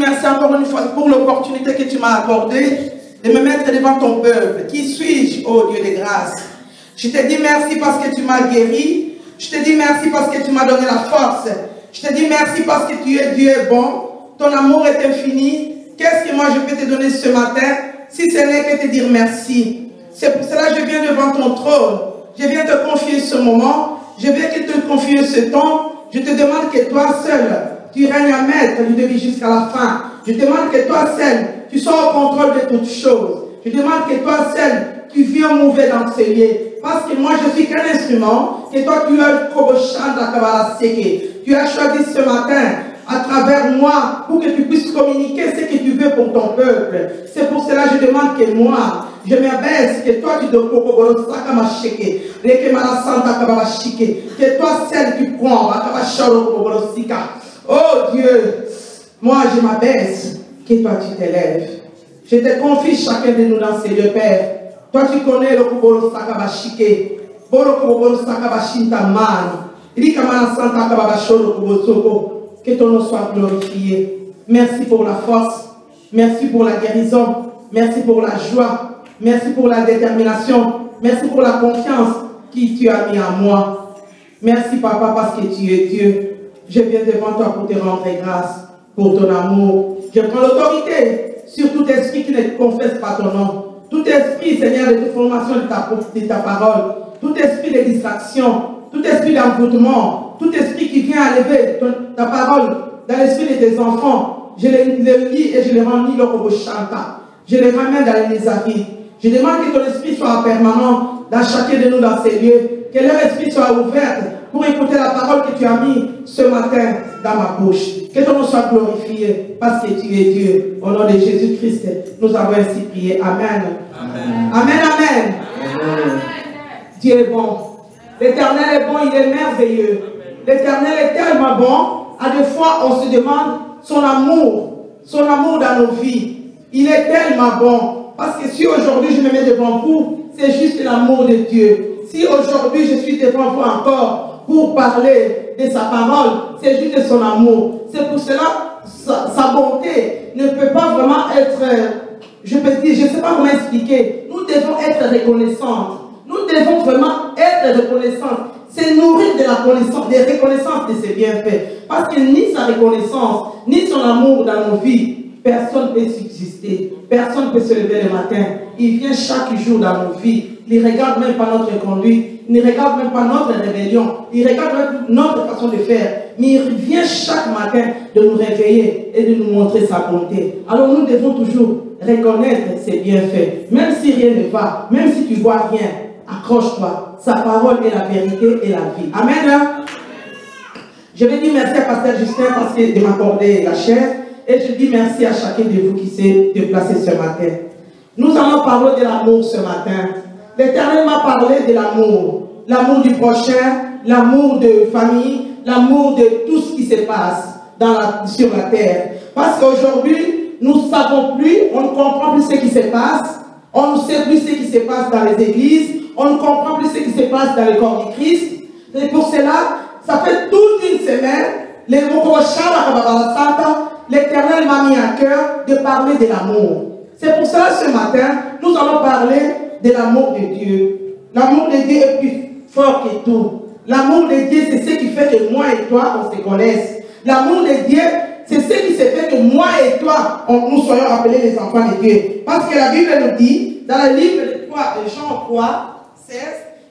merci encore une fois pour l'opportunité que tu m'as accordée de me mettre devant ton peuple. Qui suis-je, ô Dieu de grâce? Je te dis merci parce que tu m'as guéri. Je te dis merci parce que tu m'as donné la force. Je te dis merci parce que Dieu est bon. Ton amour est infini. Qu'est-ce que moi je peux te donner ce matin si ce n'est que te dire merci? C'est pour cela que je viens devant ton trône. Je viens te confier ce moment. Je viens te confier ce temps. Je te demande que toi seul, tu règnes à maître du début jusqu'à la fin. Je demande que toi seul, tu sois au contrôle de toutes choses. Je demande que toi seul, tu viens mouver dans ce lieu. Parce que moi, je suis qu'un instrument, que toi, tu as tu as choisi ce matin à travers moi pour que tu puisses communiquer ce que tu veux pour ton peuple. C'est pour cela que je demande que moi, je m'abaisse, que toi tu te que toi celle qui prends, oh Dieu, moi je m'abaisse, que toi tu t'élèves. Je te confie chacun de nous dans ces lieux, Père. Toi tu connais le Kuboro Sakabashike, Boro Kuboro Sakabashintaman, Rikamana Santa Kababashoro Kubosoko. Que ton nom soit glorifié. Merci pour la force. Merci pour la guérison. Merci pour la joie. Merci pour la détermination. Merci pour la confiance que tu as mis en moi. Merci, Papa, parce que tu es Dieu. Je viens devant toi pour te rendre grâce pour ton amour. Je prends l'autorité sur tout esprit qui ne confesse pas ton nom. Tout esprit, Seigneur, de déformation de ta parole. Tout esprit de distraction. Tout esprit d'envoûtement, tout esprit qui vient enlever ta parole dans l'esprit de tes enfants, je les lis et je les rends au chanta. Je les ramène dans les avis. Je demande que ton esprit soit permanent dans chacun de nous dans ces lieux, que leur esprit soit ouvert pour écouter la parole que tu as mis ce matin dans ma bouche. Que ton nom soit glorifié parce que tu es Dieu. Au nom de Jésus-Christ, nous avons ainsi prié. Amen. Amen. Amen. Amen. Amen. Dieu est bon. L'Éternel est bon, il est merveilleux. L'Éternel est tellement bon, à des fois on se demande son amour dans nos vies. Il est tellement bon, parce que si aujourd'hui je me mets devant vous, c'est juste l'amour de Dieu. Si aujourd'hui je suis devant vous encore pour parler de sa parole, c'est juste son amour. C'est pour cela, sa bonté ne peut pas vraiment être, je peux dire, je ne sais pas comment expliquer. Nous devons être reconnaissants. Nous devons vraiment être reconnaissants. C'est nourrir de la connaissance, des reconnaissances de ses bienfaits. Parce que ni sa reconnaissance, ni son amour dans nos vies, personne ne peut subsister. Personne ne peut se lever le matin. Il vient chaque jour dans nos vies. Il ne regarde même pas notre conduite. Il ne regarde même pas notre rébellion. Il regarde même notre façon de faire. Mais il vient chaque matin de nous réveiller et de nous montrer sa bonté. Alors nous devons toujours reconnaître ses bienfaits. Même si rien ne va, même si tu ne vois rien, accroche-toi. Sa parole est la vérité et la vie. Amen. Je vais dire merci à Pasteur Justin parce qu'il de m'accorder la chair. Et je dis merci à chacun de vous qui s'est déplacé ce matin. Nous allons parler de l'amour ce matin. L'Éternel m'a parlé de l'amour. L'amour du prochain, l'amour de famille, l'amour de tout ce qui se passe sur la terre. Parce qu'aujourd'hui, nous ne savons plus, on ne comprend plus ce qui se passe. On ne sait plus ce qui se passe dans les églises. On ne comprend plus ce qui se passe dans le corps du Christ. Et pour cela, ça fait toute une semaine, l'Éternel m'a mis à cœur de parler de l'amour. C'est pour cela, ce matin, nous allons parler de l'amour de Dieu. L'amour de Dieu est plus fort que tout. L'amour de Dieu, c'est ce qui fait que moi et toi, on se connaisse. L'amour de Dieu, c'est ce qui se fait que moi et toi, nous soyons appelés les enfants de Dieu. Parce que la Bible nous dit, dans le livre de Jean 3, 16,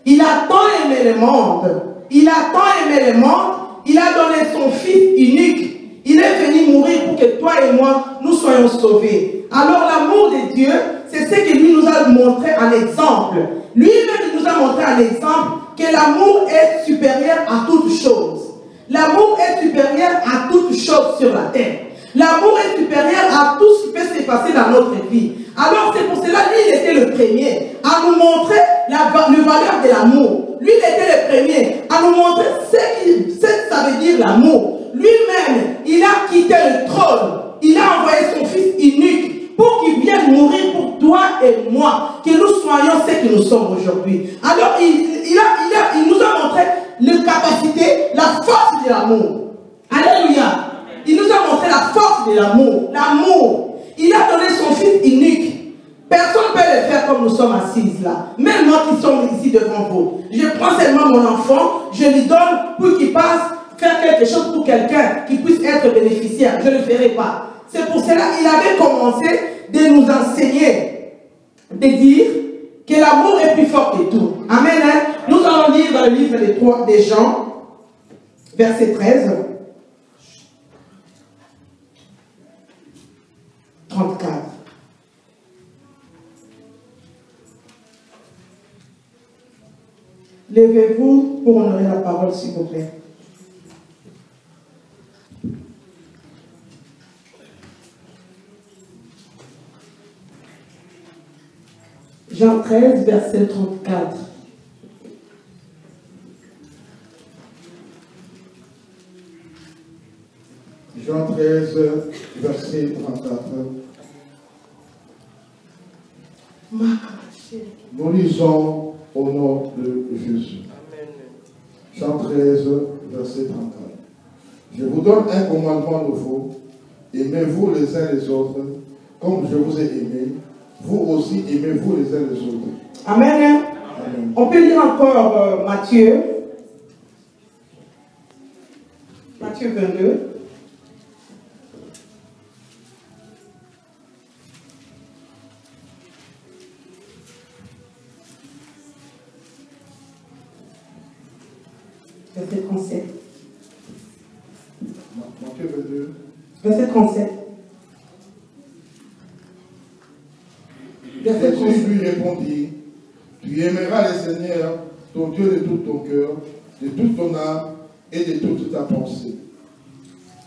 il a tant aimé le monde. Il a tant aimé le monde. Il a donné son Fils unique. Il est venu mourir pour que toi et moi, nous soyons sauvés. Alors l'amour de Dieu, c'est ce que lui nous a montré en exemple. Lui-même nous a montré en exemple que l'amour est supérieur à toute chose. L'amour est supérieur à toute chose sur la terre. L'amour est supérieur à tout ce qui peut se passer dans notre vie. Alors c'est pour cela, lui, il était le premier à nous montrer la valeur de l'amour. Lui, il était le premier à nous montrer ce que ça veut dire l'amour. Lui-même, il a quitté le trône. Il a envoyé son Fils unique pour qu'il vienne mourir pour toi et moi, que nous soyons ce que nous sommes aujourd'hui. Alors, il nous a montré la capacité, la force de l'amour. Alléluia. Il nous a montré la force de de l'amour. L'amour. Il a donné son fils unique. Personne ne peut le faire comme nous sommes assises là. Même moi qui sommes ici devant vous. Je prends seulement mon enfant, je lui donne pour qu'il passe faire quelque chose pour quelqu'un qui puisse être bénéficiaire. Je ne le ferai pas. C'est pour cela qu'il avait commencé de nous enseigner, de dire que l'amour est plus fort que tout. Amen. Hein? Nous allons lire dans le livre des Jean, verset 13, 34. Levez-vous pour honorer la parole, s'il vous plaît. Jean 13, verset 34. Jean 13, verset 34. Nous lisons au nom de Jésus. Jean 13, verset 34. Je vous donne un commandement nouveau. Aimez-vous les uns les autres, comme je vous ai aimé. Vous aussi, aimez-vous les uns les autres. Amen. Amen. On peut lire encore Matthieu. Matthieu 22. Verset 37. Matthieu 22. Verset 37. Verset 37. Jésus lui répondit, tu aimeras le Seigneur, ton Dieu, de tout ton cœur, de toute ton âme et de toute ta pensée.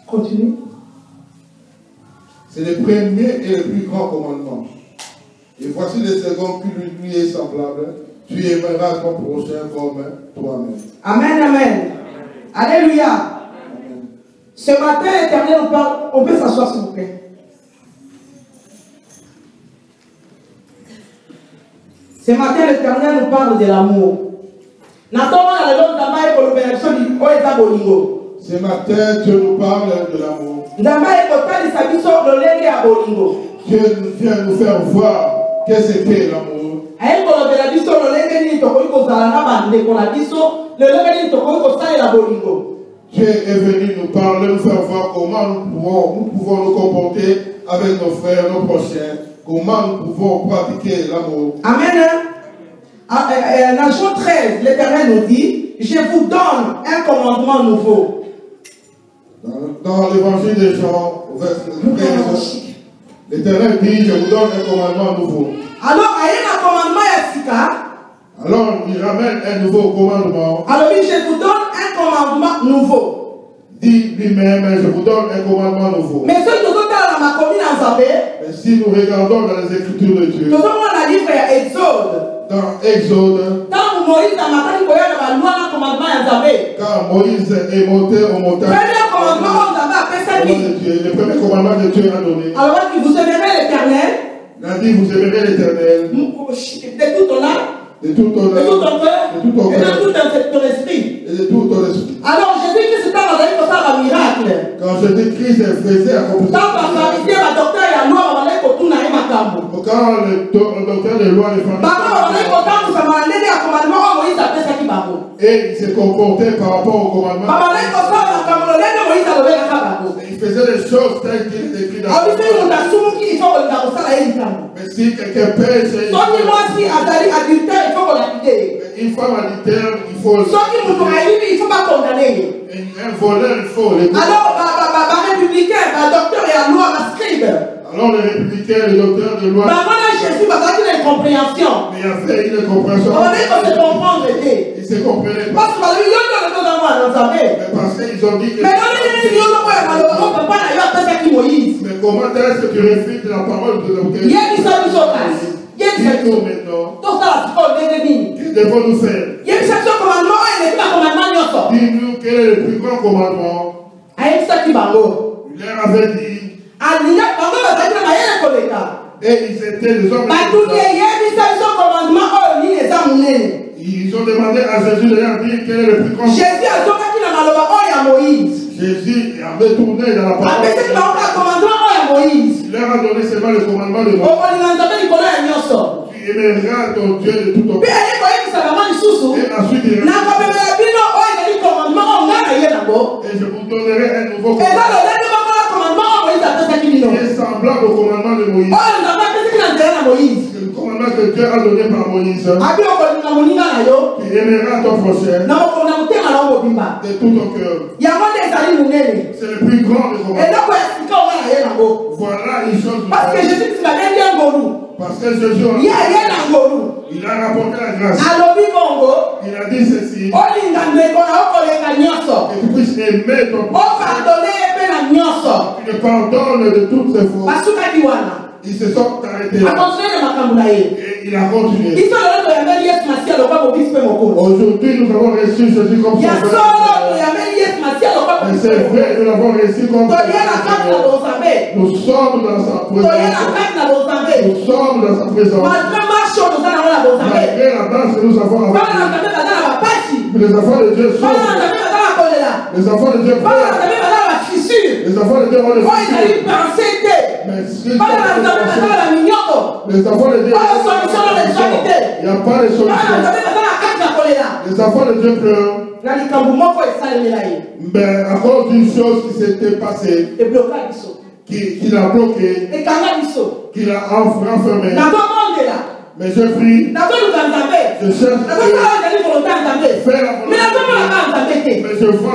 Continue. C'est le premier et le plus grand commandement. Et voici le second qui lui est semblable. Tu aimeras ton prochain comme toi-même. Amen, amen. Alléluia. Amen. Ce matin, l'Éternel nous parle. On peut s'asseoir, s'il vous plaît. Ce matin, l'Éternel nous parle de l'amour. Ce matin, Dieu nous parle de l'amour. Dieu vient nous faire voir qu'est-ce qu'est l'amour. Dieu est venu nous parler, nous faire voir comment nous pouvons nous comporter avec nos frères, nos prochains, comment nous pouvons pratiquer l'amour. Amen. Dans Jean 13, l'Éternel nous dit, je vous donne un commandement nouveau. Dans l'évangile de Jean, verset 13, l'Éternel dit, je vous donne un commandement nouveau. Alors, il y a un commandement à alors, il ramène un nouveau commandement. alors, je vous donne un commandement nouveau. Dit lui-même, je vous donne un commandement nouveau. Mais ceux qui sont dans ma commune en Zambé, mais si nous regardons dans les Écritures de Dieu, nous avons un livre Exode. dans Exode, Quand Moïse a maté, il y a un commandement en Zambé. quand Moïse est monté au montagne, Premier commandement en Zambé, après ça, le premier commandement que Dieu a donné, alors, vous aimerez l'Éternel. il a dit, vous aimerez l'Éternel De tout ton âme, de tout ton de tout ton cœur, de tout ton et cœur, de tout ton esprit. et de tout ton esprit. Alors, Jésus-Christ est allé faire un miracle. Quand Jésus-Christ faisait accomplir Quand la pharisienne, la docteur et la loi, on allait pour tout n'aller ma cambo. quand le docteur de loi les et il se comportait par rapport au commandement. Il faisait les choses telles qu'il est écrit dans le mais si quelqu'un pêche, une femme adultère, il faut un voleur, il faut le alors les républicains, le docteur de loi, Jésus a une compréhension. mais il a fait une compréhension. Il se comprenait pas. Mais parce qu'ils ont dit que mais comment est-ce que tu réfutes la parole de docteur? Dis-nous maintenant, que devons-nous faire? Dis-nous quel est le plus grand commandement. Il leur avait dit, et ils étaient les hommes. Ils ont demandé à Jésus de leur dire quel est le plus grand. Jésus Jésus avait tourné dans la parole. Moïse. Il leur a donné seulement le commandement de Moïse. Tu aimeras ton Dieu de tout ton cœur. Et ensuite, il et je vous donnerai un nouveau commandement qui est semblable au commandement de Moïse. Le commandement que Dieu a donné par Moïse. Tu aimeras ton prochain de tout ton cœur. C'est le plus grand des commandements. Voilà une chose. Parce que Jésus il a rapporté la grâce. Il a dit ceci. Que tu puisses aimer ton prochain. Tu le pardonnes de toutes ses fautes. Ils se sont arrêtés là. Et il a continué. Aujourd'hui, nous avons reçu Jésus comme son Père. Et c'est vrai, nous l'avons reçu comme son Père. Nous sommes dans sa présence. Nous sommes dans sa présence. Malgré la danse que nous avons avec lui. Les enfants de Dieu sont. Les enfants de Dieu pleurent. Les enfants de Dieu ont les fissures. Mais si les enfants de Dieu, il n'y a pas de solution. Les enfants de Dieu pleurent. Mais à cause d'une chose qui s'était passée, qui l'a bloqué, qui l'a enfermé. Mais je prie, je cherche faire la volonté. Mais je vois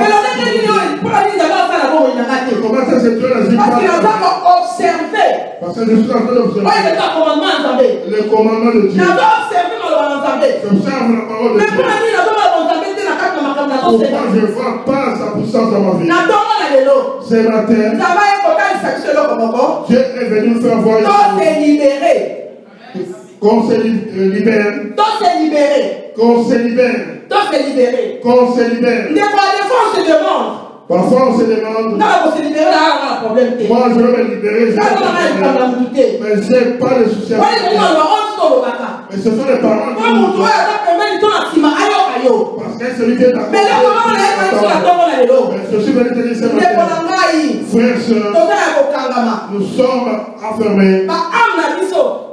comment ça se fait la parce que je suis en train d'observer le commandement de Dieu. J'observe la parole de Dieu. Pourquoi je ne vois pas sa puissance dans ma vie? Ce matin, Dieu est venu nous faire voir qu'on se libère. Qu'on se libère. Qu'on se libère. Parfois on se demande. Moi je veux me libérer. Mais je n'ai pas de soucis. Mais ce sont les parents qui nous disent. Parce que celui qui est d'accord. Mais je suis venu te dire ce matin. Frères, sœurs, nous sommes enfermés.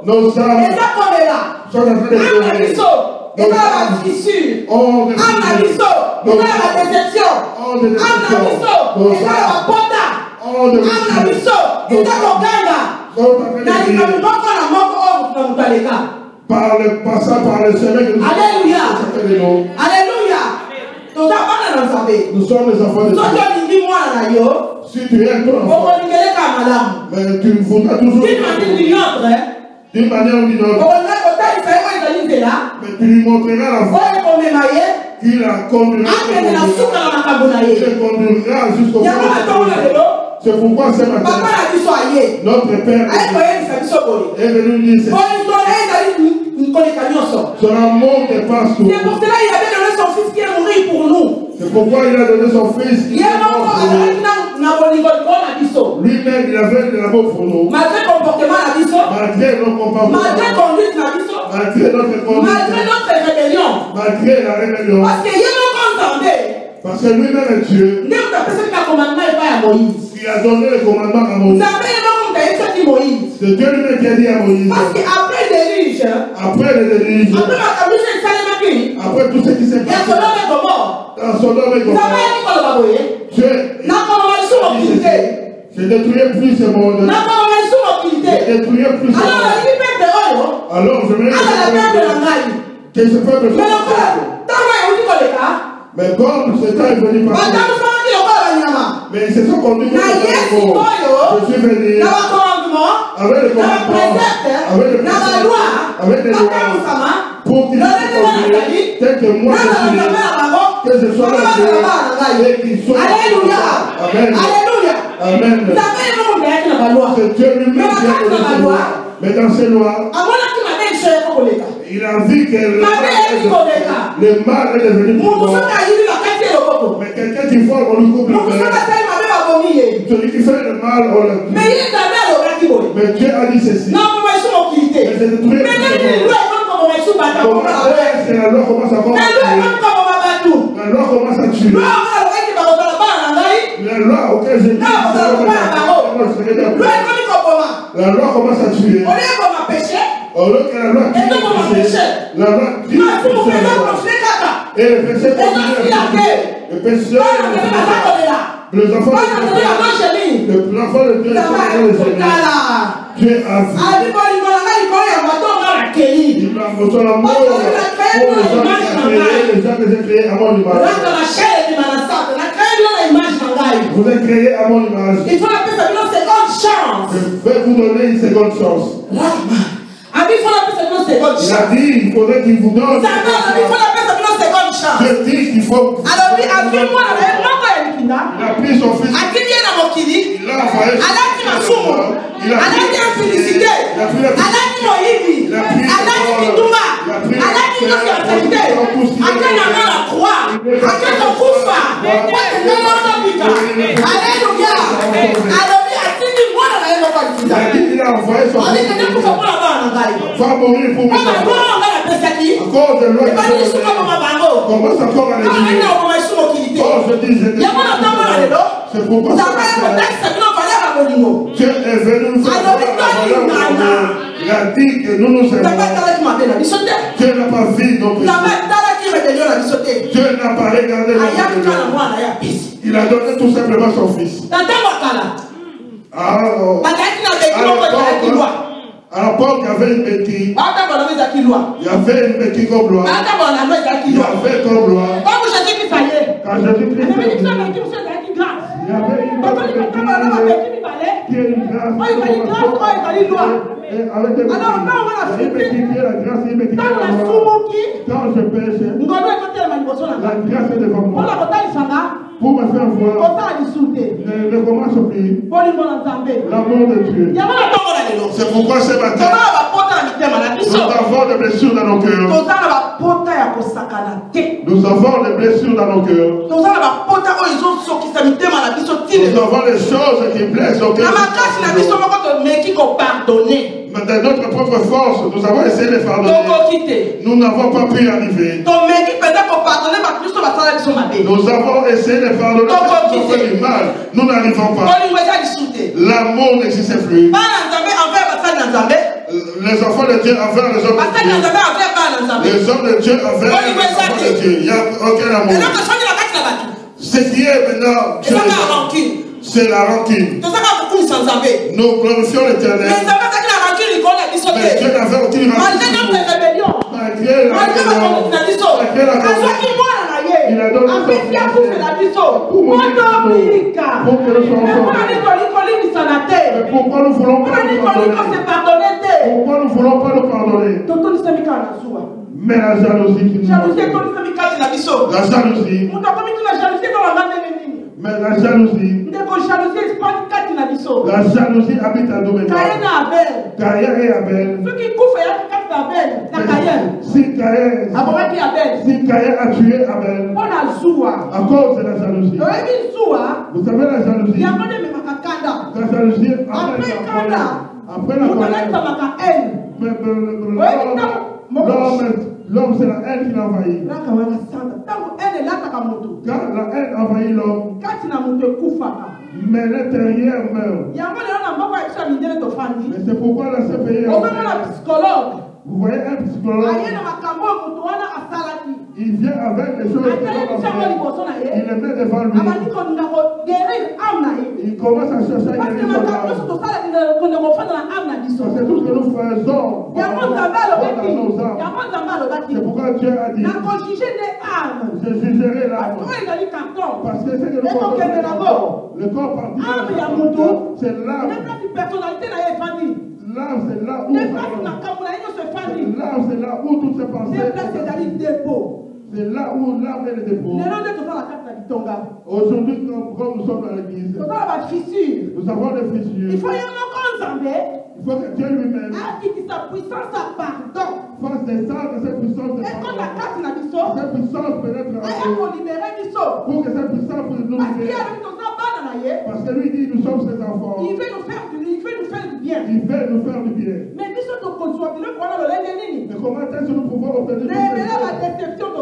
Nos âmes sont en train de pleurer. Par le passage, par le chemin que nous avons. Alléluia. Nous sommes les enfants de Dieu. Si tu es ton enfant, mais tu voudras toujours d'une manière ou d'une autre. Mais tu lui montreras la voie qu'il a conduira jusqu'au bout. C'est pourquoi ce matin, notre Père est venu dire son amour dépasse tout. C'est pour cela qu'il avait donné son fils qui est mort pour nous. C'est pourquoi il a donné son fils qui est mort pour nous. Lui-même, il avait de l'amour pour nous. Malgré le comportement, malgré nos comportements, malgré conduite, malgré notre conduite, malgré notre rébellion, malgré la rébellion, parce que lui-même est Dieu, qui a donné le commandement à Moïse. C'est Dieu lui-même qui a dit à Moïse. Parce qu'après le déluge, après tout ce qui s'est passé dans Sodome et Gomorrhe, Dieu je détruirai plus ce monde. Je détruirai plus ce monde. Alors je vais que ce peuple soit. Mais comme ce temps est venu passer, mais ils se sont conduits comme je suis venu avec le commandement, avec les lois, pour qu'ils soient conduits tel que moi je suis, que je sois là et qu'ils soient. Alléluia. Amen. Amen. C'est Dieu lui-même qui a donné ses lois. Mais dans ces lois, il a vu que le mal est devenu plus grand. Mais quelqu'un qui vole, on lui coupe le cœur. Celui qui fait le mal, on le tue. Mais Dieu a dit ceci. Mais c'est de trouver la loi commence à combattre. La loi commence à tuer. La loi Jésus, la loi commence à tuer. Au lieu que la loi tue le péché, la loi tue le péché. Et le péché continue à tuer. Le péché, les enfants de Dieu, Dieu a vu. Il a montré l'amour pour les gens que j'ai créés à mon image. Vous êtes créés à mon image. Il faut appeler ça une seconde chance. Je vais vous donner une seconde chance. Il a dit il faudrait qu'il vous donne. Je dis qu'il faut. Il a pris son fils. Il l'a envoyé. Il a envoyé son fils. Va mourir pour moi. Encore de loin. Commence encore à l'église. Oh, je dis, c'est pourquoi Dieu est venu nous faire la valeur. Il a dit que nous nous aimons. Dieu n'a pas vu nos péchés. Dieu n'a pas regardé nos péchés. Il a donné tout simplement son fils. À l'époque, il y avait une béquille. Il y avait une béquille comme loi. Il y avait comme loi. Quand Jésus-Christ il y avait une quand je pêche, la grâce est devant moi. Pour me faire voir le comment s'oublie l'amour de Dieu. C'est pourquoi ce matin, nous avons des blessures dans nos cœurs. Nous avons des blessures dans nos cœurs. Nous avons des choses qui blessent nos cœurs. Mais de notre propre force, nous avons essayé de pardonner. Nous n'avons pas pu y arriver. Nous avons essayé de pardonner. Nous avons fait du mal. Nous n'arrivons pas. L'amour n'existe plus. Les enfants de Dieu envers les hommes de Dieu. Les hommes de Dieu envers les enfants de Dieu. Il n'y a aucun amour. Ce qui est maintenant, c'est la rancune. Nous glorifions l'Éternel. Mais Dieu n'avait aucune rancune. Malgré la rébellion, il a donné son fils pour mourir pour que nous soyons sauvés. Mais pourquoi nous ne voulons pas nous pardonner? Pourquoi nous ne voulons pas nous pardonner? Mais la jalousie qui nous a la jalousie. Mais la jalousie. La jalousie habite à nous maintenant. Caïn et Abel. Si Caïn a tué Abel à cause de la jalousie. Vous savez la jalousie. La jalousie après la colère. L'homme c'est la haine qui l'envahit. Quand la haine envahit l'homme, mais l'intérieur meurt. Mais c'est pourquoi la CPI vous voyez un psychologue, il vient avec les choses que l'homme a fait. Il les met devant lui. Il commence à chercher à guérir son âme. C'est tout ce que nous faisons dans nos âmes. C'est pourquoi Dieu a dit, je jugerai l'âme. Parce que c'est que nous faisons le corps parti, c'est l'âme. L'âme, c'est là où c'est là où toutes ces pensées. C'est là où l'âme est le dépôt. Aujourd'hui, comme nous sommes dans l'église, nous avons des fissures. Il faut que Dieu lui-même fasse descendre cette puissance de pardon. Cette puissance pénètre en nous. Pour que cette puissance nous libère. Parce que lui dit nous sommes ses enfants. Il veut nous faire du bien. Il veut nous faire du bien. Mais comment est-ce que nous pouvons obtenir la déception de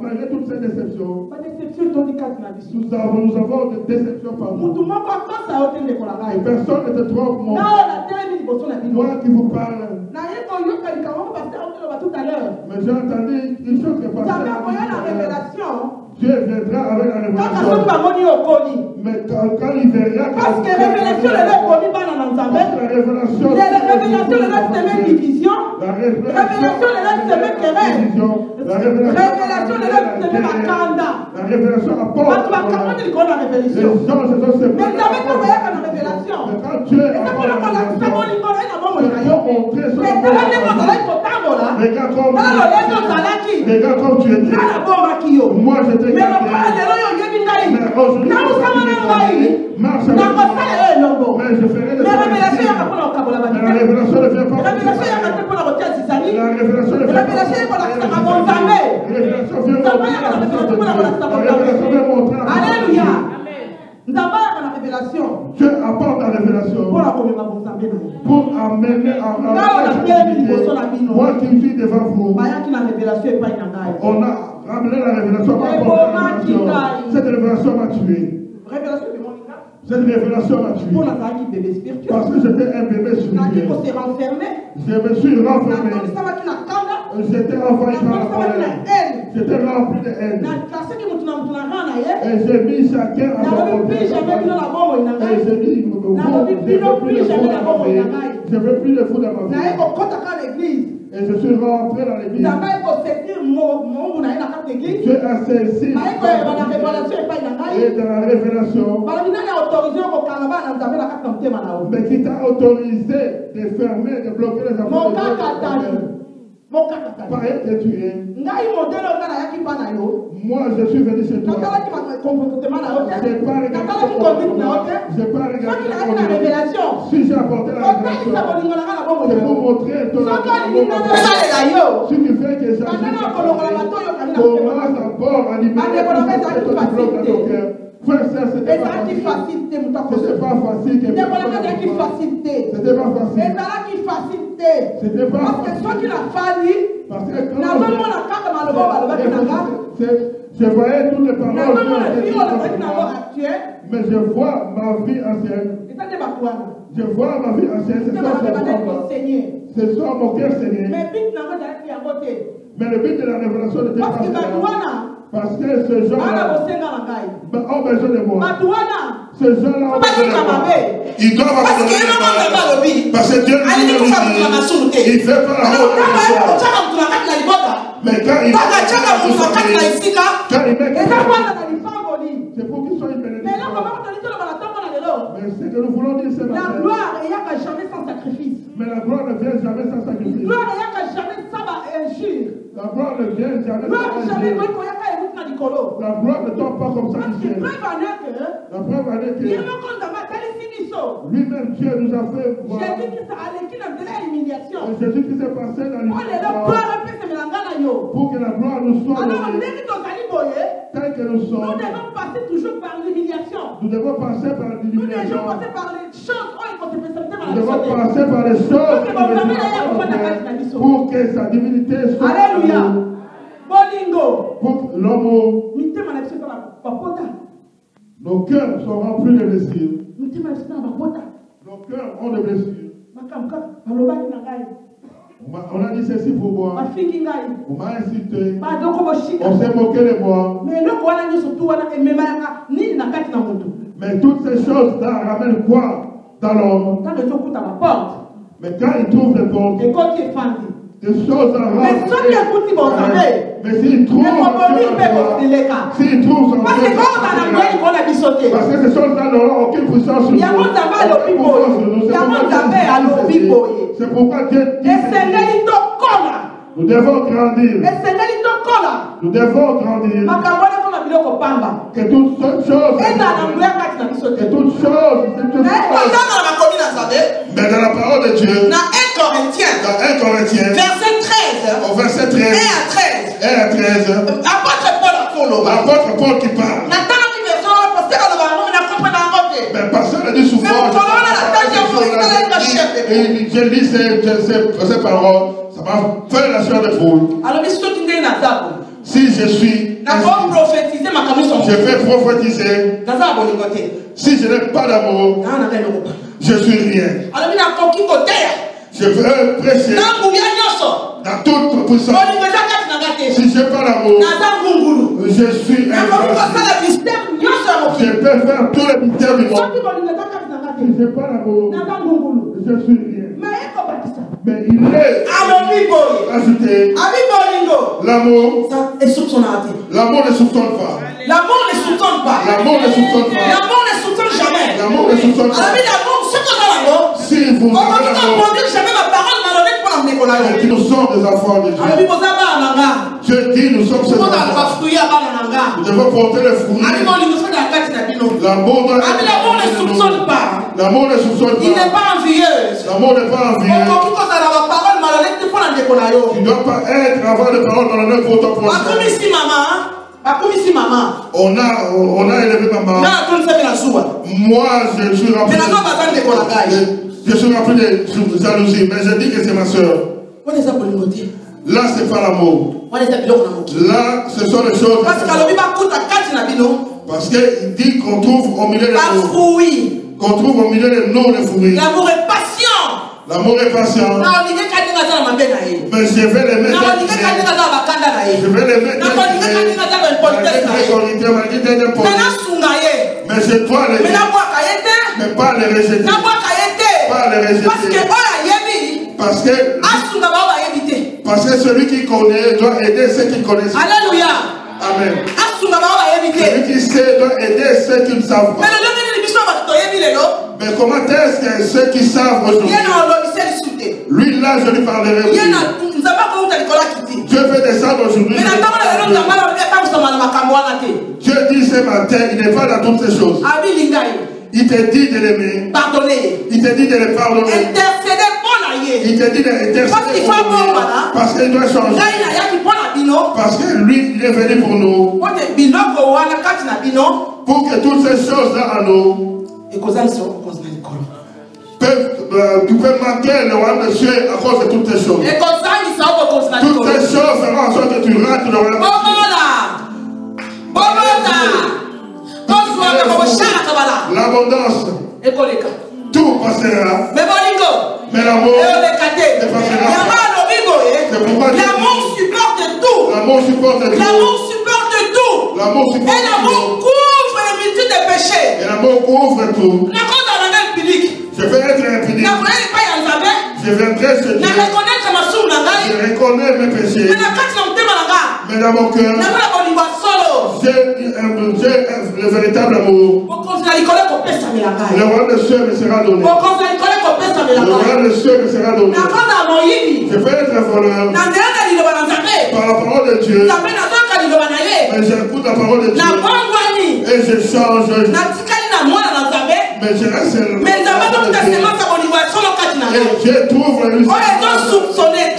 malgré toutes ces déceptions, Pas déception, ton dit quatre na biso. nous avons des déceptions par nous. Mutu moko akosa ote ndeko na ngai. Et personne ne te trompe, mon. Na oyo natelemi liboso na bino. Moi qui vous parle. Naye koyoka likambo pasteur oteloba tout à l'heure. Mais j'ai entendu une chose que Nzambe pasteur akoya na révélation. Dieu viendra avec la Kaka soki révélation. bamoni okoli. Mais quand il verra, Parce que révélation lelo ekomi bana na Nzambe. la révélation, Révélation lelo seme division. la Révélation lelo seme querelle. la Révélation lelo seme bakanda. la révélation apporte. Bato bakamoni likolo na Les révélation. gens se sont séparés. Mais Nzambe tokoyaka na révélation. Mais quand Dieu Eza apporte mpona la kolakisa révélation, bolingo na ye na bomoi na yo. montrer son Mais tala ndenge ozalaki kotambola. Regarde comme Tala lolenge ozalaki. regarde comme tu étais. Nga nabombaki yo. Moi j'étais Mais lokola lelo oyo oyebi ngai. Mais aujourd'hui, Namusama na ngai. marche avec Nakosala yo elongo. mais je ferai Mais révélation yaka mpona kokabola Mais la banite. révélation ne vient pas. Révélation yaka te mpona kotia zizali. La révélation ne vient pas. Révélation yaka kolakisaka bonzambe. La révélation vient Nzambe yaka na révélation mpona kolakisa La révélation vient montrer bonzambe. la Alléluia. Nzambe yaka na révélation Dieu apporte la révélation mpona komema bonzambe na ye. pour amener à moi qui suis devant vous. Bayaki na révélation epai na ngai. On a ramené la révélation par rapport à la révélation. Cette révélation m'a tué. Révélation de mon ina. Cette révélation m'a tué. Pour la taille bébé spirituel. Parce que j'étais un bébé Naki spirituel. ko se renfermer. Je me suis renfermé. Nakoni sama ki na kanda. J'étais envahi par la Nakoni sama ki na colère. haine. J'étais rempli de haine. Na klase ki mutu na mutu na rana ye. Et j'ai mis chacun à son Nalobi côté. plus jamais bino na bombo ina Et ngai. j'ai dit, Nalobi bino plus jamais na bombo ina ngai. je veux plus de fou dans ma Na ye vie. ko kota ka l'église. Et je suis rentré dans l'église. Nzambe ye ko sekir mongu na ye na kati l'église. Dieu a saisi. Na ye ko yeba na révélation epai na ngai. Et dans la révélation, Balobi nani a autorisé ko kanga bana Nzambe na kati na motema na yo. mais qui t'a autorisé de fermer, de bloquer les Mon affaires kaka de tali. Dieu. Mon kaka tali. Par être que tu es. Ngai modèle nga na yaki pa na yo. Moi, je suis venu chez toi. Natalaki comportement na yo te. Je n'ai pas regardé Natalaki conduite na yo te. Je n'ai pas regardé Soki nayaki na révélation. Si j'ai apporté la Otalisa révélation, bolingo na nga na bomoi c'est na pour yo. montrer ton Soki olingi nga nasalela yo. Ce qui fait que ça Bandana kolongola bato oyo kami na motema. commence d'abord à libérer tout ce que tu bloques dans ton cœur. Frère, ça, c'était pas Ezalaki facile. facilité mutu C'était akoso. pas facile. Ndekolanga ezalaki facilité. C'était pas facile. Ezalaki facilité. C'était pas Parce que facile. soki nafali Parce que quand nazomona kaka maloba balobaki na nga. je voyais toutes les paroles Nazomona qui fille étaient oyo dites nazalaki à nango moi, actuel. mais je vois ma vie ancienne. Eza nde bato wana. Je vois ma vie ancienne. Nde balobaki kosenye. Ce sont mon cœur saigné. Mais but nango ezalaki yango te. Mais le but de la révélation n'était Parce pas que bato ça. wana Parce que ce bana gens-là bosenga na ngai. ont besoin de moi. Bato wana Ces gens-là ont besoin de batika moi. mabe. Ils doivent Parce que abandonner ye les moko nzambe paroles. alobi. Parce que Dieu Alingi nous kosa mutu na masumu te. il fait pas la Alors mort kaka ye de kotiaka mutu na kati na libota. Mais quand il Kaka atiaka mutu na kati na esika. quand il met Eza kwanza na lifamboli. c'est pour qu'ils soient une Mais bénédiction. eloko moko toli toloba na ntongo na lelo. Mais ce que nous voulons dire ce La matin, gloire eyaka jamais sans sacrifice. mais la gloire ne vient jamais sans sacrifice. Gloire eyaka jamais sans injure. La gloire ne vient jamais Gloire sans jamais injure. koyaka eruti na likolo. La gloire ne tombe pas comme ça Parce du que ciel. preuve en est que La preuve en est ye que moko nzambe atalisi biso. lui-même Dieu nous a fait voir. Jésus-Christ aleki na nzela ya humiliation. Et Jésus qui s'est passé dans Po lelo l'histoire gloire epesemela nga na yo. pour que la gloire nous soit Alors donnée ndenge tozali boye, tel que nous nous sommes. devons passer toujours par l'humiliation. Nous devons passer par Nous devons l'illumination. passer par les choses oyo ekotepesa Nous devons passer par les choses qui nous sont pour que sa divinité soit Alléluia. en nous. Bolingo. Pour que l'homme, Mitema na biso na bapota. nos cœurs sont remplis de blessures. Mitema na biso na bapota. Nos cœurs ont des blessures. Makamka balobaki na ngai. On a dit ceci pour moi. Bafingi ngai. On m'a insulté. Badoko boshika. On s'est moqué de moi. Mais eloko wana nyonso tu wana ememayaka nini na kati na motu. Mais toutes ces choses-là ramènent quoi dans l'homme? Ntango ezokuta baporte. Mais quand ils trouvent des portes, Ekoti efandi. des choses en Mais soki ekuti bozambe. mais s'ils trouvent Ekobomi mpe kosileka. s'ils trouvent son Parce que quand on a la gloire, il a biso te. parce que ces choses-là n'auront aucune puissance sur nous. Yango nzambe alobi boye. Yango nzambe alobi boye. C'est pourquoi Dieu dit Esengeli tokola. nous devons grandir. Esengeli tokola. Nous devons grandir. Makambo wana koma biloko pamba. Que toutes ces choses, Eza na gloire kati na biso que te. toutes choses, Mais kotanga na makomi na nzambe. mais dans la parole de Dieu, Na 1 Corinthiens. dans 1 Corinthiens, Verset 13. au verset 13, 1 à 13. 1 à 13, Apôtre Paul akoloba. l'apôtre Paul qui parle. Na tanga ki version parce que aloba ngo na comprendre ngo te. Mais personne ne dit souvent. Et je lis ces paroles, ça m'a fait la sueur de foule. Alors biso ki ndenge na zabo. Si je suis je vais prophétiser. Si je n'ai pas d'amour, je suis rien. Je veux prêcher dans toute puissance. Si je n'ai pas d'amour, je suis je peux faire tous les mystères du monde. Si je n'ai pas d'amour, je suis rien. Mais il est ajouté l'amour. L'amour ne soupçonne pas. L'amour ne soupçonne pas. L'amour ne soupçonne pas. L'amour ne soupçonne jamais. L'amour ne soupçonne pas. Si vous avez nous sommes des enfants de Dieu. Dieu dit nous sommes ses enfants. Nous devons porter les fruits. L'amour ne soupçonne pas. L'amour ne soupçonne pas. Il n'est pas envieux. L'amour n'est pas envieux. Tu ne dois pas être avoir des paroles malhonnêtes pour ton prochain. On a élevé maman. Moi, je suis rempli de jalousie, mais je dis que c'est ma soeur. Là, c'est pas l'amour. Là, ce sont les choses. Parce qu'il dit qu'on trouve au milieu des noms. Qu'on trouve au milieu des noms des fruits. L'amour est patient. L'amour est patient. Mais je vais les mettre. Je vais les mettre. Mais je dois les mettre. Mais pas les rejeter. Pas les rejeter. Parce que celui qui connaît doit aider ceux qui connaissent. Alléluia. Amen. Celui qui sait doit aider ceux qui ne savent pas. Mais comment est-ce que ceux qui savent aujourd'hui? Lui là, je lui parlerai. Dieu veut descendre aujourd'hui. Dieu dit ce matin, il n'est pas dans toutes ces choses. Il te dit de l'aimer. Pardonner. Il te dit de le pardonner. Intercéder pour l'aimer. Il te dit d'intercéder pour nous. Parce qu'il doit changer. Parce que lui, il est venu pour nous. Pour que toutes ces choses-là en nous tu peux manquer le royaume de Dieu à cause de toutes ces choses. Toutes ces choses feront en sorte que tu rates le royaume de Dieu. L'abondance. Tout passera. Mais l'amour ne passera pas. C'est pourquoi l'amour supporte tout. L'amour supporte tout. L'amour supporte tout. L'amour supporte et l'amour couvre les multitudes des péchés. Et l'amour couvre tout. Je vais être impudique. Je viendrai chez Dieu. Je reconnais mes péchés. Mais dans mon cœur, j'ai le véritable amour. Le roi de Dieu me sera donné. Le roi de Dieu me sera donné. Je vais être voleur par la parole de Dieu. Mais j'écoute la parole de Dieu. Et je change. Mais je reste et je trouve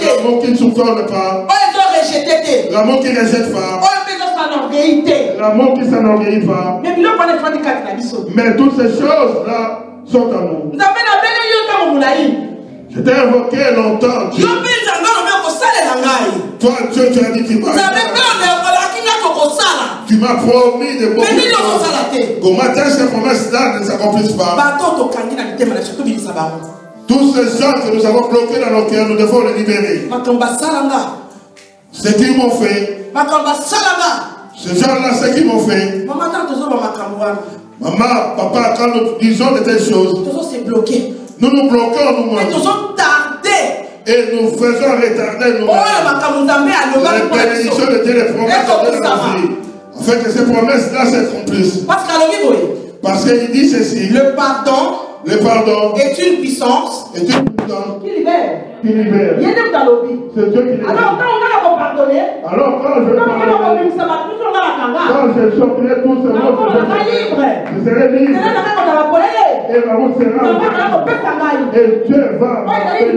l'amour qui ne soupçonne pas. L'amour qui ne rejette pas. L'amour qui ne s'enorgueillit pas. Mais toutes ces choses-là sont en nous. Je t'ai invoqué longtemps. Dieu. Toi, Dieu, tu as dit qu'il tu m'as promis de beaucoup de choses. Comment est-ce que ces promesses-là ne s'accomplissent pas? Tous ces gens que nous avons bloqués dans nos cœurs, nous devons les libérer. Ce qu'ils m'ont fait, ces gens-là, ce qu'ils m'ont fait, maman, papa, quand nous disons de telles choses, nous nous bloquons nous-mêmes. Et nous faisons retarder nous-mêmes les bénédictions de Dieu, les promesses de Dieu afin que ces promesses-là s'accomplissent. Parce qu'il dit ceci. Le pardon est une puissance qui libère. C'est Dieu C'est Dieu qui libère. Alors quand on a pardonné, quand je sortirai tous ces mots, je serai libre. Et ma route sera. Et Dieu va m'appeler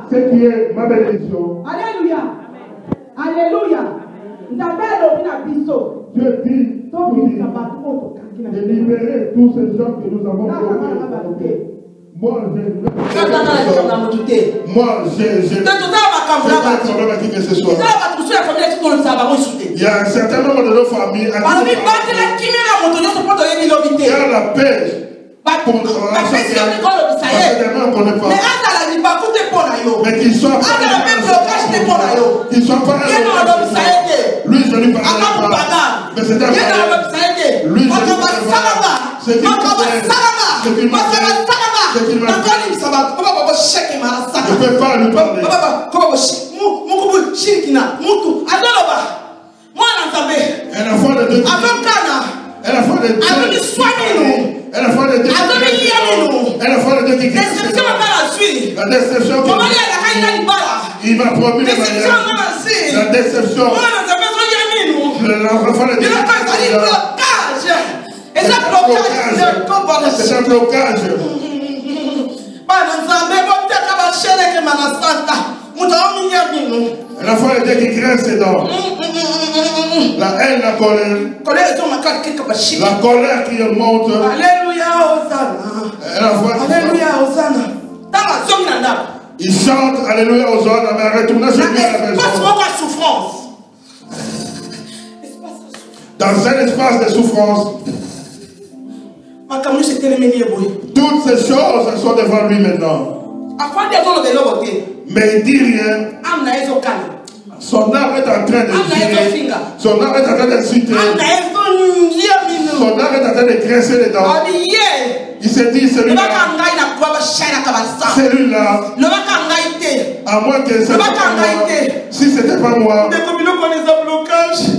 ce qui est ma bénédiction. Alléluia. Alléluia. Dieu dit de libérer tous ces gens que nous avons bloqués. Moi, j'ai un problème avec qui que ce soit. Il y a un certain nombre de nos familles à qui la paix pour mais qu'ils soient pas lui je lui parle mais c'est un lui je lui je ne peux pas lui parler. Elle a foi de Dieu. Elle a foi de Dieu. Elle a foi de Dieu. Elle a foi de Dieu qui la déception. Il m'a promis le mariage. La déception. C'est un blocage. La foi de Dieu qui crée ses dents. La haine, la colère. La colère qui monte. Alléluia, Hosanna. Alléluia, Hosanna. Il chante Alléluia, Hosanna, mais retourne chez lui à la maison. Dans un espace de souffrance. Toutes ces choses sont devant lui maintenant. Mais il ne dit rien. Son âme est en train de girer. Son âme est en train de citer. Son âme est en train de graisser les dents. Il s'est dit, celui-là, à moins que ce soit pas moi, si ce n'était pas moi,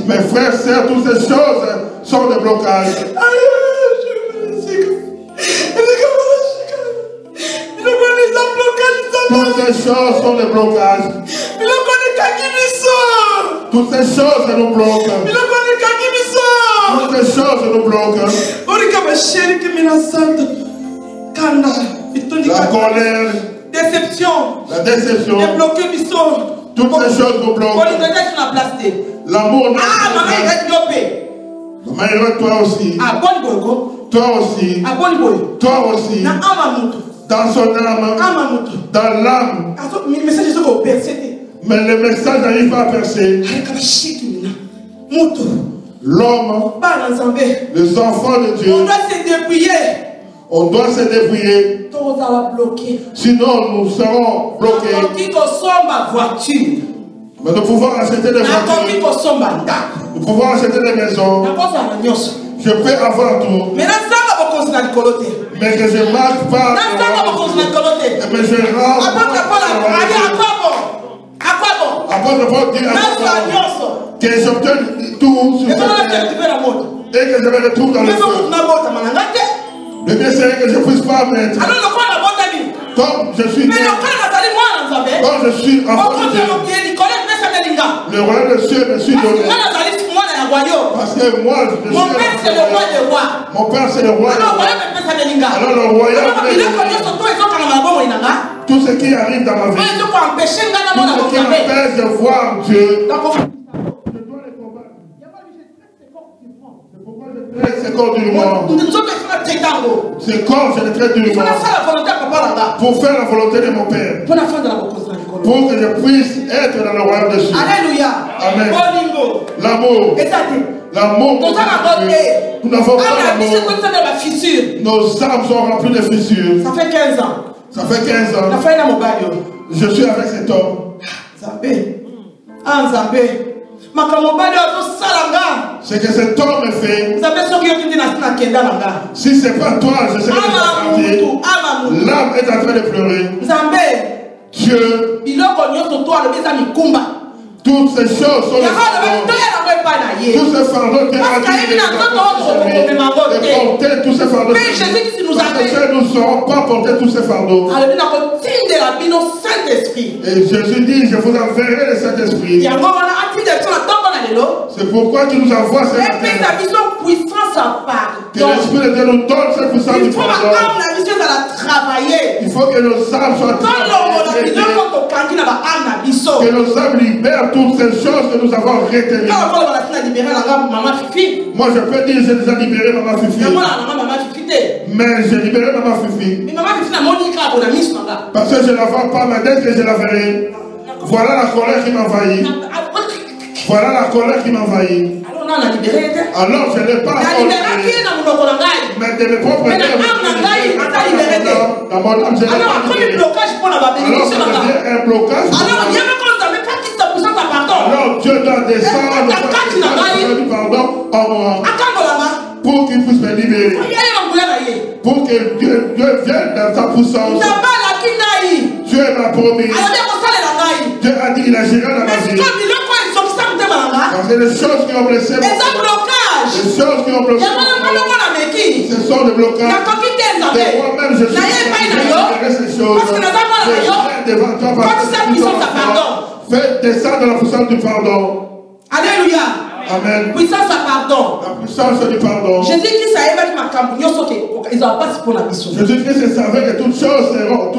mes frères, sœurs, toutes ces choses sont des blocages. Toutes ces choses sont des blocages. Toutes ces choses nous bloquent. Toutes ces choses nous bloquent. La colère. Déception. La déception. Toutes ces choses nous bloquent. L'amour. Maman, toi aussi. Toi aussi. Toi aussi. Dans son âme. Dans l'âme. Mais le message n'arrive pas à percer. L'homme, les enfants de Dieu, on doit se débrouiller. Sinon, nous serons bloqués. Mais nous pouvons acheter des voitures. Nous pouvons acheter des maisons. Je peux avoir tout. Mais que je ne marche pas. Mais je rentre. Apôtre Paul dit que j'obtienne tout sur cette terre et que je me retrouve dans le feu. Le bien serait que je ne puisse pas mettre. Comme je suis né, comme je suis enfant de Dieu, le royaume des cieux me suis donné. Parce que moi, je suis mon père, c'est le roi des rois. Mon père, c'est le roi des rois. Alors le royaume, tout ce qui arrive dans ma vie, tout ce qui m'empêche de voir Dieu, je dois les combattre. C'est corps durement. C'est corps, je le traite durement. Pour faire la volonté de mon Père. Pour que je puisse être dans le royaume des cieux. Alléluia. Amen. L'amour. L'amour. Nous n'avons pas l'amour. Nos âmes sont remplies de fissures. Ça fait 15 ans. Ça fait 15 ans. Je suis avec cet homme. Ce que cet homme fait, si ce n'est pas toi, je sais que l'âme est en train de pleurer. Dieu, toutes ces choses sont les fardeaux. Tous ces fardeaux qui ont porter tous ces fardeaux. Mais Jésus nous ne saurons pas porter tous ces fardeaux. Et Jésus dit, je vous enverrai le Saint-Esprit. C'est pourquoi tu nous envoies cette terre. Que l'Esprit de Dieu nous donne cette puissance du pardon. Il faut que nos âmes soient travaillées. Que nos âmes libèrent toutes ces choses que nous avons retenues. Moi je peux dire, je les ai libérées, maman Fifi. Mais j'ai libéré Maman Fifi. Parce que je ne la vois pas, mais dès que je la verrai, voilà la colère qui m'envahit. Voilà la colère qui m'envahit. Alors je n'ai pas encore libéré. Mais de mes propres termes, dans mon âme, je n'ai pas libéré. Alors ça devient un blocage. Alors Dieu doit descendre du pardon en moi pour qu'il puisse me libérer. Pour que Dieu vienne dans sa puissance. Dieu m'a promis. Dieu a dit qu'il agira dans ma vie. Parce que les choses qui ont blessé mon cœur, les choses qui ont bloqué mon cœur, ce sont des blocages. Et moi-même, je suis libéré ces choses. Je viens devant toi parce que fais descendre la puissance du pardon. Alléluia. Amen. Puissance à pardon. La puissance du pardon. Jésus-Christ savait que ma campagne, ils n'ont pas pour la mission. Jésus-Christ savait que toutes ces choses seront.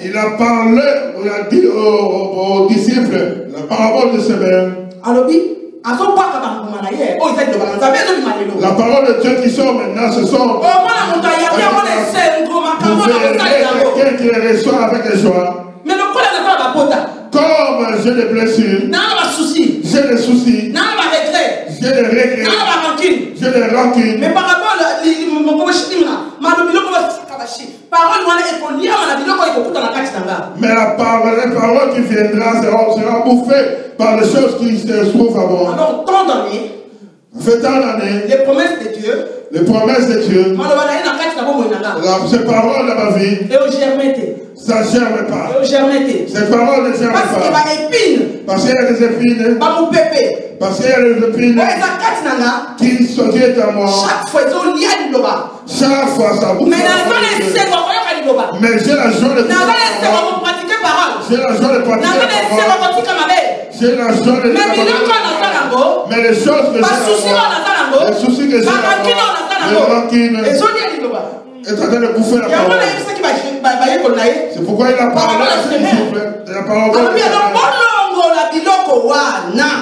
Il a parlé, il a dit aux disciples, la parabole de semeur. La parole de Dieu qui sort maintenant, ce sont. Vous verrez quelqu'un qui les reçoit avec joie. Mais le problème n'est pas la pota. Comme j'ai des blessures, j'ai des soucis, j'ai des regrets, j'ai des rancunes. Mais par rapport à mais la parole, les paroles qui viendront seront bouffées par les choses qui se trouvent à moi. Alors, tant d'années, fait tant d'années, les promesses de Dieu, ces paroles de ma vie, ça ne germe pas. Ces paroles ne germent pas. Parce qu'il y a des épines. Parce qu'il y a des épines qui est à moi. Chaque fois, ça bouge. Mais j'ai la joie de pratiquer la parole. J'ai la joie de pratiquer la parole. J'ai la joie de mais les choses que j'ai, les soucis que j'ai, les rancunes, est en train de bouffer la parole. C'est pourquoi il a parlé à ses disciples de la parole.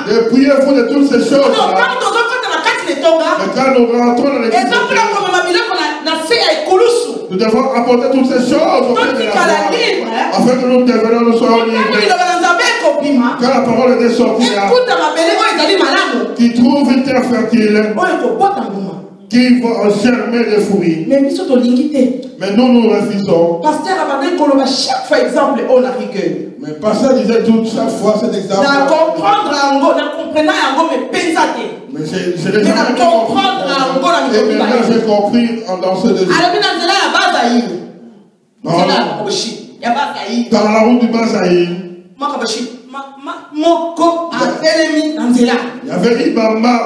De prier pour de toutes ces choses. Mais quand nous rentrons dans l'église, nous devons apporter toutes ces choses au fait de la parole, afin que nous devenions, nous soyons libres. Quand la parole est sortie là, qui trouve une terre fertile, qui vont germer des fruits. Mais nous, nous refusons. Pasteur Abadé Koloba, chaque fois exemple, on a rigueur. Mais pasteur disait tout chaque fois cet exemple. Na comprendre ango, na comprendre ango, mais pensate. Mais je l'ai jamais comprendre ango, na et maintenant j'ai compris dans ce désir. Alors, dans la route du Bazaï. Moko a Telemi Nanzela. Il y avait une maman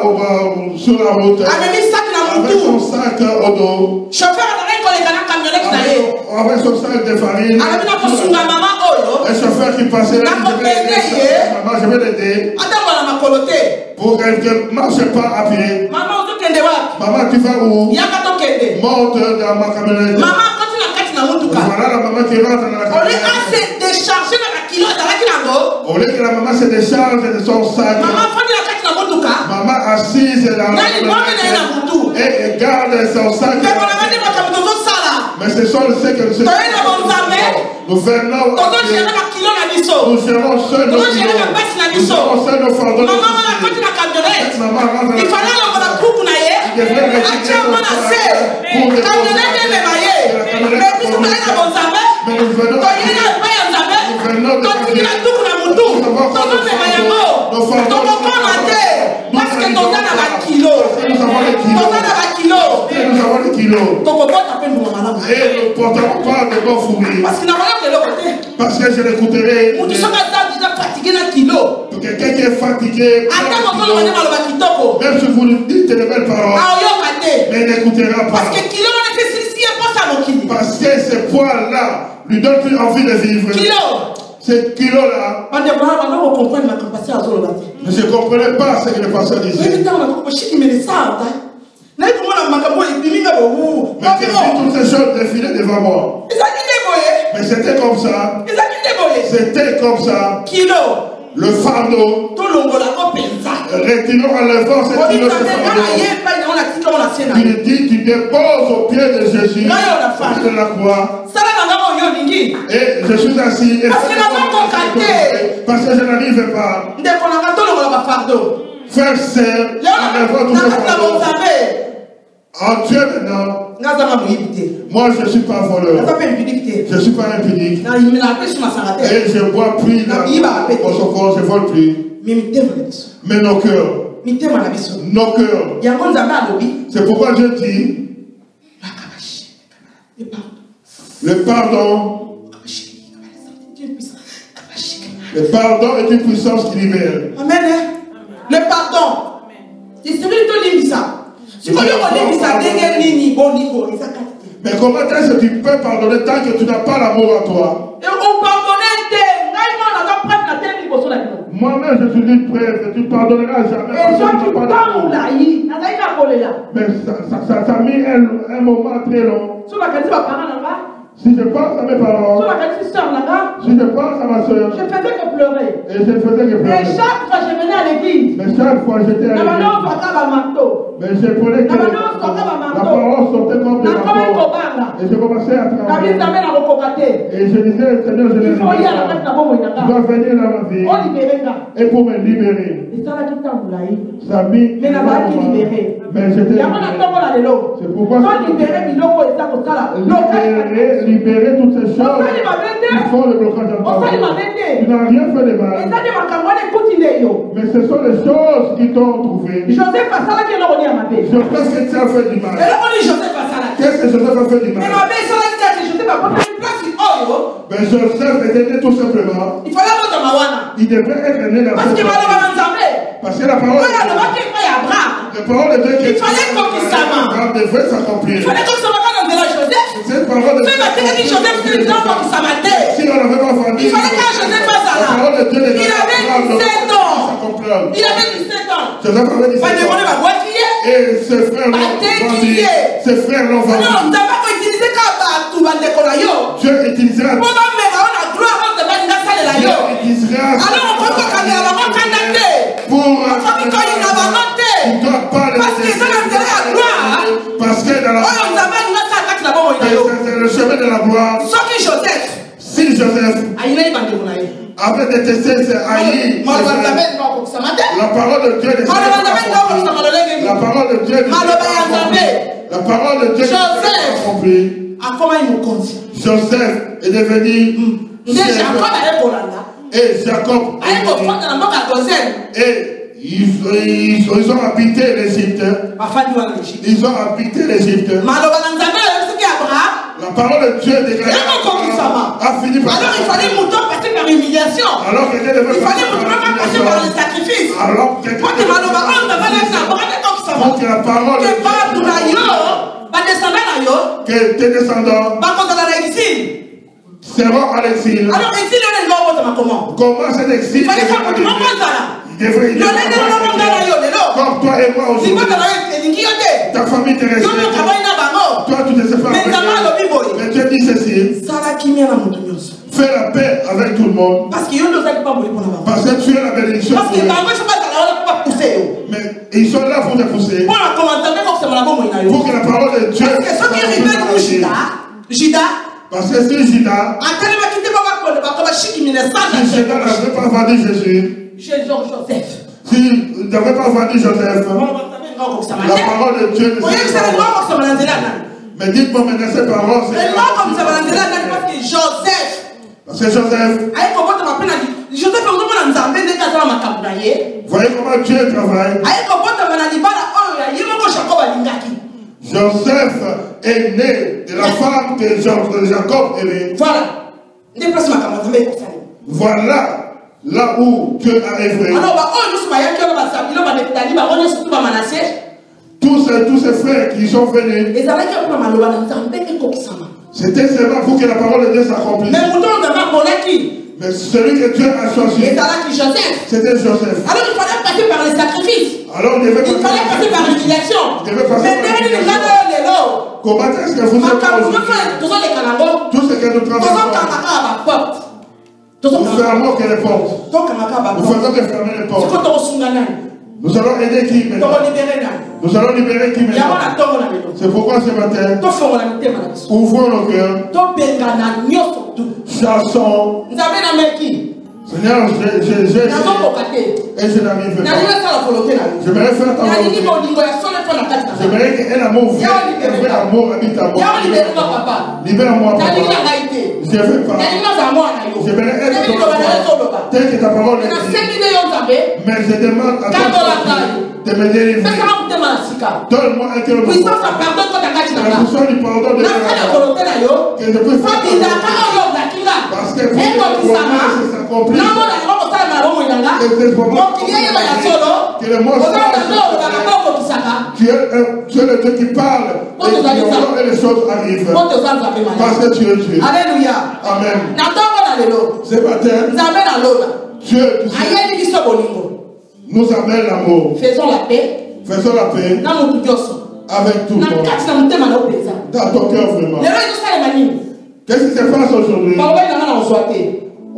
sur la route. Avec son sac au dos. Chauffeur avec son sac de farine. Un chauffeur qui passait là. Maman, je vais l'aider. Pour qu'elle ne marche pas à pied. Maman, tu vas où? Monte dans ma camionnette. Voilà la maman qui rentre dans la camionnette. Au lieu que la maman se décharge de son sac, maman assise dans la camionnette et garde son sac. Mais ce sont ceux que nous venons, nous gérons seuls nos kilos, nous gérons seuls nos fardeaux. Maman rentre dans la camionnette, il devrait retirer son sac pour déposer la camionnette. Mais nous venons et nous portons pas de bons fruits. Parce que je l'écouterai. Pour quelqu'un qui est fatigué, même si vous lui dites de belles paroles, mais il n'écoutera pas. Parce que ce poids-là lui donne plus envie de vivre. Ces kilos-là, mais je ne comprenais pas ce que le pasteur disait. Mais j'ai vu toutes ces choses défiler devant moi. Mais c'était comme ça. C'était comme ça. Le fardeau. Retirons en levant ce kilo de fardeau. Il dit, tu déposes au pied de Jésus de la croix. Et je suis assis. Et parce que je n'arrive pas. Frère, sœur, enlève tout ce fardeau. En Dieu maintenant, moi je ne suis pas voleur, je ne suis pas impunique. Et je ne bois plus au secours, je ne vole plus. Mais nos cœurs, c'est pourquoi je dis le pardon. Le pardon est une puissance qui libère. Amen. Le pardon. Mais comment est-ce que tu peux pardonner tant que tu n'as pas l'amour en toi? Moi-même, je suis une preuve que tu ne pardonneras jamais. Mais ça a mis un moment très long. Si je pense à mes parents, si je pense à ma soeur, je faisais que pleurer. Et je faisais que pleurer. Et chaque fois je venais à l'église. Mais chaque fois j'étais à l'église. Mais je prenais que la parole sortait comme de marteau. Et je commençais à travailler. Et je disais, Seigneur, je tu dois venir dans ma vie. Et pour me libérer. Ça a mis. Mais j'étais libéré. C'est pourquoi libérer toutes ces choses qui font le blocage en toi. Tu n'as rien fait de mal. Mais ce sont les choses qui t'ont trouvé. Joseph a qu'est-ce que tu as fait du mal? Qu'est-ce que Joseph a fait du mal? Mais Joseph était né tout simplement. Il devait être né dans cette famille. Parce que la parole de Dieu qui devait s'accomplir. Cette parole de Dieu. Si on n'avait pas vendu, la parole de Dieu devait s'accomplir. Il avait 17 ans. Joseph avait 17 ans. Et ses frères l'ont vendu. Ses frères l'ont vendu. Dieu utilisera. Parce que dans la c'est le chemin de la gloire. Si Joseph avait détesté ses haïs, la parole de Dieu la parole de Dieu la parole de Dieu Joseph est devenu et Jacob et ils ont habité l'Égypte. Ils ont habité l'Égypte. La parole de Dieu a fini par. Alors il fallait passer par l'humiliation. Alors quelqu'un devait passer par le sacrifice. Alors quelqu'un devait pour que la parole que tes descendants seront à l'exil. Alors exil, comment cet exil comme toi et moi aujourd'hui. Ta famille te respecte. Toi tu te sépares. Mais Dieu dit ceci. Fais la paix avec tout le monde. Parce que tu es la bénédiction. Mais ils sont là pour te pousser. Pour que la parole de Dieu parce que si Judas n'avait pas vendu Jésus, s'il n'avait pas vendu Joseph, la parole de Dieu ne serait pas. Mais dites-moi maintenant ces paroles, c'est parce que Joseph, voyez comment Dieu travaille. Joseph est né de la femme que Jacob aimait. Voilà là où Dieu a œuvré. Tous ces frères qui sont venus, c'était seulement pour que la parole de Dieu s'accomplisse. Mais celui que Dieu a choisi, c'était Joseph. Alors il fallait passer par les sacrifices. Alors il fallait passer par l'humiliation. Comment est-ce que vous êtes tout ce que nous travaillons, nous fermons que les portes. Nous faisons que fermer les portes. Nous allons aider qui maintenant? Nous allons libérer qui maintenant? C'est pourquoi ce matin, ouvrons nos cœurs, chassons. Seigneur, et je n'arrive pas. J'aimerais faire ta volonté. J'aimerais qu'un amour vienne, qu'un amour habite à moi. Libère-moi, papa. Je ne veux pas. J'aimerais être ton enfant, tel que ta parole est dit. Mais je demande à toi de me délivrer. Donne-moi un cœur de foi. La puissance du pardon de Dieu. Que je puisse faire parce que pour que s'accomplit. Que le mot tu es le Dieu qui parle et les choses arrivent. Parce que tu es Dieu. Alléluia. Amen. Ce matin, Dieu nous amène l'amour. Faisons la paix. Faisons la paix avec tout le monde. Dans ton cœur vraiment. Qu'est-ce qui se passe aujourd'hui?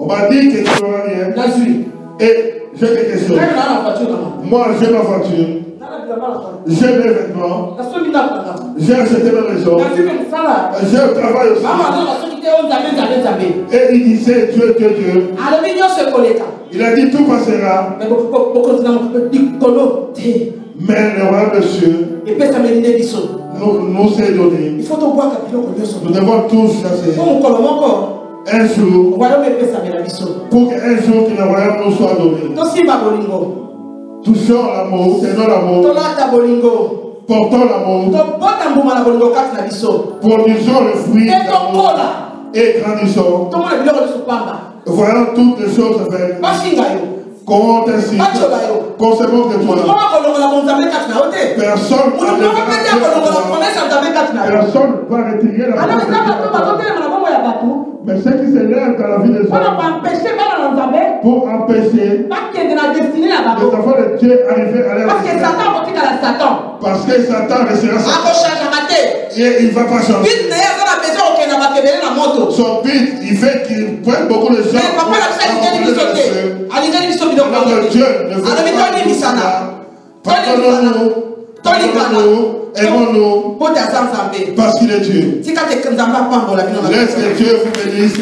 On m'a dit que tu n'auras rien. Et j'ai des questions. Moi, j'ai ma voiture. J'ai mes vêtements. J'ai acheté mes maisons. J'ai un travail aussi. Et il disait Dieu. Il a dit tout passera. Mais le roi de Dieu nous s'est donné. Nous devons tous chasser. Un jour, pour qu'un jour que le royaume nous soit donné. Touchons l'amour, tenons l'amour, portons l'amour, produisons le fruit de l'amour et grandissons. Voyons toutes les choses avec comment ainsi, qu'on se moque de toi. Personne va retirer la promesse de toi. Mais ce qui s'élève dans la vie des hommes pour empêcher les enfants de Dieu arriver à leur parce que Satan restera et il ne va pas changer. Son but, il fait qu'il prenne beaucoup de gens. Notre Dieu ne veut pas. Pardonnons-nous, aimons-nous parce qu'il est Dieu. Laisse que Dieu vous bénisse.